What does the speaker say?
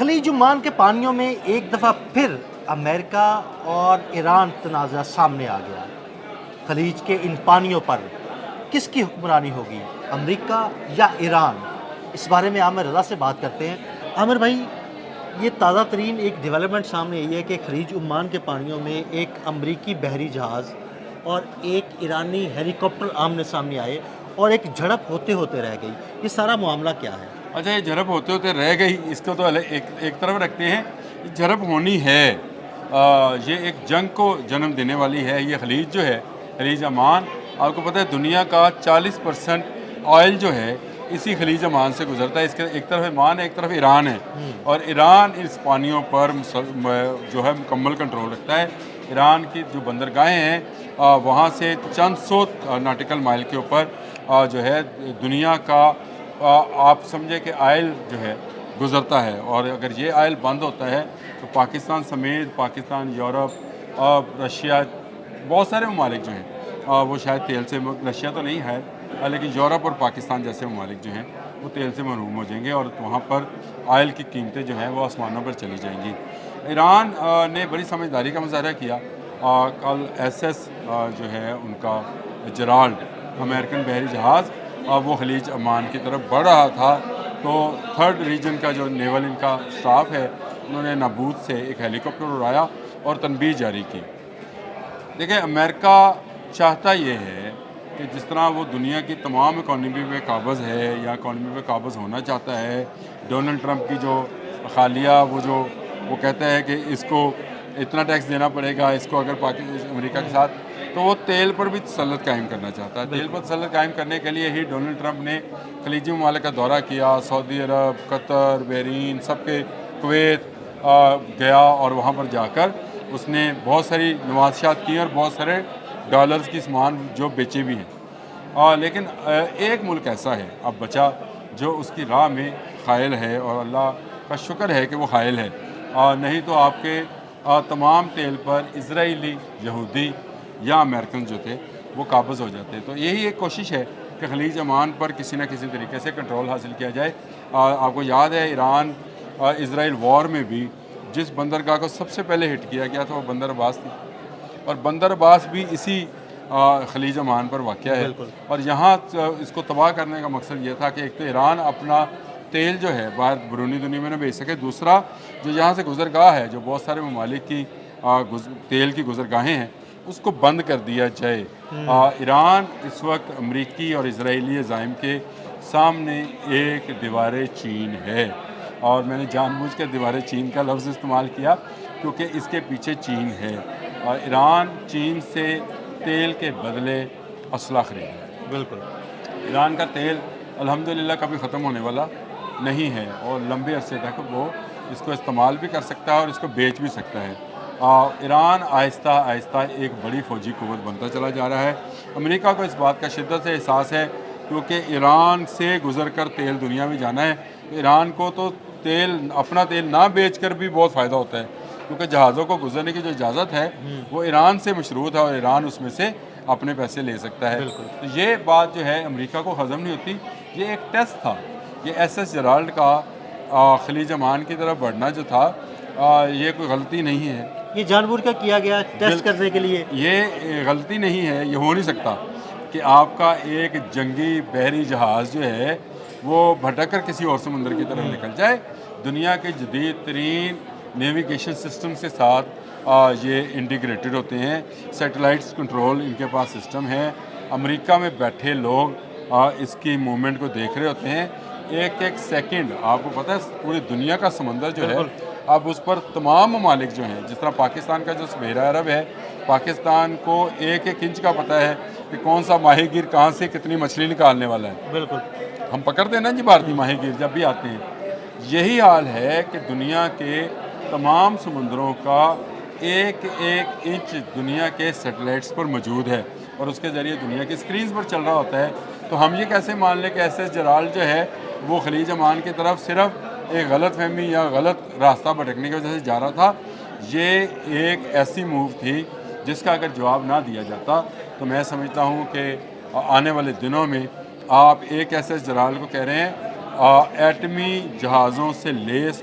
خلیج عمان کے پانیوں میں ایک دفعہ پھر امریکہ اور ایران تنازع سامنے آ گیا۔ خلیج کے ان پانیوں پر کس کی حکمرانی ہوگی، امریکہ یا ایران؟ اس بارے میں عامر رضا سے بات کرتے ہیں۔ عامر بھائی، یہ تازہ ترین ایک ڈیولپمنٹ سامنے آئی ہے کہ خلیج عمان کے پانیوں میں ایک امریکی بحری جہاز اور ایک ایرانی ہیلی کاپٹر آمنے سامنے آئے اور ایک جھڑپ ہوتے ہوتے رہ گئی۔ یہ سارا معاملہ کیا ہے؟ اچھا، یہ جھڑپ ہوتے ہوتے رہ گئی، اس کو تو ایک طرف رکھتے ہیں۔ یہ جھڑپ ہونی ہے، یہ ایک جنگ کو جنم دینے والی ہے۔ یہ خلیج جو ہے، خلیج عمان، آپ کو پتہ ہے دنیا کا 40% آئل جو ہے اسی خلیج عمان سے گزرتا ہے۔ اس کے ایک طرف عمان ہے، ایک طرف ایران ہے، اور ایران اس پانیوں پر جو ہے مکمل کنٹرول رکھتا ہے۔ ایران کی جو بندرگاہیں ہیں وہاں سے چند سو ناٹیکل مائل کے اوپر جو ہے دنیا کا آپ سمجھے کہ آئل جو ہے گزرتا ہے، اور اگر یہ آئل بند ہوتا ہے تو پاکستان سمیت پاکستان، یورپ اور رشیا، بہت سارے ممالک جو ہیں وہ شاید تیل سے، رشیا تو نہیں ہے لیکن یورپ اور پاکستان جیسے ممالک جو ہیں وہ تیل سے محروم ہو جائیں گے، اور وہاں پر آئل کی قیمتیں جو ہیں وہ آسمانوں پر چلی جائیں گی۔ ایران نے بڑی سمجھداری کا مظاہرہ کیا۔ کل ایس ایس جو ہے ان کا جرالڈ، امریکن بحری جہاز، وہ خلیج عمان کی طرف بڑھ رہا تھا، تو تھرڈ ریجن کا جو نیول ان کا اسٹاف ہے انہوں نے نابود سے ایک ہیلی کاپٹر اڑایا اور تنبیہ جاری کی۔ دیکھیں، امریکہ چاہتا یہ ہے کہ جس طرح وہ دنیا کی تمام اکانومی پہ قابض ہے یا اکانومی پہ قابض ہونا چاہتا ہے، ڈونلڈ ٹرمپ کی جو خالیہ وہ کہتا ہے کہ اس کو اتنا ٹیکس دینا پڑے گا، اس کو اگر امریکہ کے ساتھ، تو وہ تیل پر بھی تسلط قائم کرنا چاہتا ہے۔ تیل پر تسلط قائم کرنے کے لیے ہی ڈونلڈ ٹرمپ نے خلیجی ممالک کا دورہ کیا، سعودی عرب، قطر، بحرین، سب کے، کویت گیا، اور وہاں پر جا کر اس نے بہت ساری نمائشات کی اور بہت سارے ڈالرز کی سامان جو بیچے بھی ہیں۔ لیکن ایک ملک ایسا ہے اب بچا جو اس کی راہ میں حائل ہے، اور اللہ کا شکر ہے کہ وہ حائل ہے، نہیں تو آپ کے تمام تیل پر اسرائیلی، یہودی یا امریکن جو تھے وہ قابض ہو جاتے۔ تو یہی ایک کوشش ہے کہ خلیج عمان پر کسی نہ کسی طریقے سے کنٹرول حاصل کیا جائے۔ آپ کو یاد ہے ایران اسرائیل وار میں بھی جس بندرگاہ کو سب سے پہلے ہٹ کیا گیا تھا وہ بندر عباس تھی، اور بندر عباس بھی اسی خلیج عمان پر واقع ہے، اور یہاں اس کو تباہ کرنے کا مقصد یہ تھا کہ ایک تو ایران اپنا تیل جو ہے باہر بیرونی دنیا میں نہ بیچ سکے، دوسرا جو یہاں سے گزرگاہ ہے، جو بہت سارے ممالک کی تیل کی گزرگاہیں ہیں، اس کو بند کر دیا جائے۔ ایران اس وقت امریکی اور اسرائیلی عزائم کے سامنے ایک دیوار چین ہے، اور میں نے جان بوجھ کر دیوار چین کا لفظ استعمال کیا کیونکہ اس کے پیچھے چین ہے، اور ایران چین سے تیل کے بدلے اسلحہ خرید رہا ہے۔ بالکل، ایران کا تیل الحمدللہ کبھی ختم ہونے والا نہیں ہے، اور لمبے عرصے تک وہ اس کو استعمال بھی کر سکتا ہے اور اس کو بیچ بھی سکتا ہے۔ ایران آہستہ آہستہ ایک بڑی فوجی قوت بنتا چلا جا رہا ہے۔ امریکہ کو اس بات کا شدت سے احساس ہے کیونکہ ایران سے گزر کر تیل دنیا میں جانا ہے، ایران کو تو اپنا تیل نہ بیچ کر بھی بہت فائدہ ہوتا ہے، کیونکہ جہازوں کو گزرنے کی جو اجازت ہے وہ ایران سے مشروط ہے، اور ایران اس میں سے اپنے پیسے لے سکتا ہے۔ تو یہ بات جو ہے امریکہ کو ہضم نہیں ہوتی۔ یہ ایک ٹیسٹ تھا، یہ ایس ایس جرالڈ کا خلیج عمان کی طرف بڑھنا جو تھا، یہ کوئی غلطی نہیں ہے، یہ جان بوجھ کر کیا گیا ٹیسٹ کرنے کے لیے۔ یہ غلطی نہیں ہے، یہ ہو نہیں سکتا کہ آپ کا ایک جنگی بحری جہاز جو ہے وہ بھٹک کر کسی اور سمندر کی طرف نکل جائے۔ دنیا کے جدید ترین نیویگیشن سسٹم کے ساتھ یہ انٹیگریٹڈ ہوتے ہیں، سیٹلائٹس کنٹرول ان کے پاس سسٹم ہے، امریکہ میں بیٹھے لوگ اس کی موومنٹ کو دیکھ رہے ہوتے ہیں، ایک ایک سیکنڈ۔ آپ کو پتہ ہے پوری دنیا کا سمندر جو ہے اب اس پر تمام ممالک جو ہیں، جس طرح پاکستان کا جو سمیرہ عرب ہے، پاکستان کو ایک ایک انچ کا پتہ ہے کہ کون سا ماہی گیر کہاں سے کتنی مچھلی نکالنے والا ہے۔ بالکل، ہم پکڑتے ہیں نا جی بھارتی ماہی گیر جب بھی آتے ہیں۔ یہی حال ہے کہ دنیا کے تمام سمندروں کا ایک ایک انچ دنیا کے سیٹلائٹس پر موجود ہے، اور اس کے ذریعے دنیا کی اسکرینز پر چل رہا ہوتا ہے۔ تو ہم یہ کیسے مان لیں کہ ایس ایس جرالڈ جو ہے وہ خلیج عمان کی طرف صرف ایک غلط فہمی یا غلط راستہ بھٹکنے کی وجہ سے جا رہا تھا؟ یہ ایک ایسی موو تھی جس کا اگر جواب نہ دیا جاتا تو میں سمجھتا ہوں کہ آنے والے دنوں میں آپ ایک ایس ایس جرالڈ کو کہہ رہے ہیں ایٹمی جہازوں سے لیس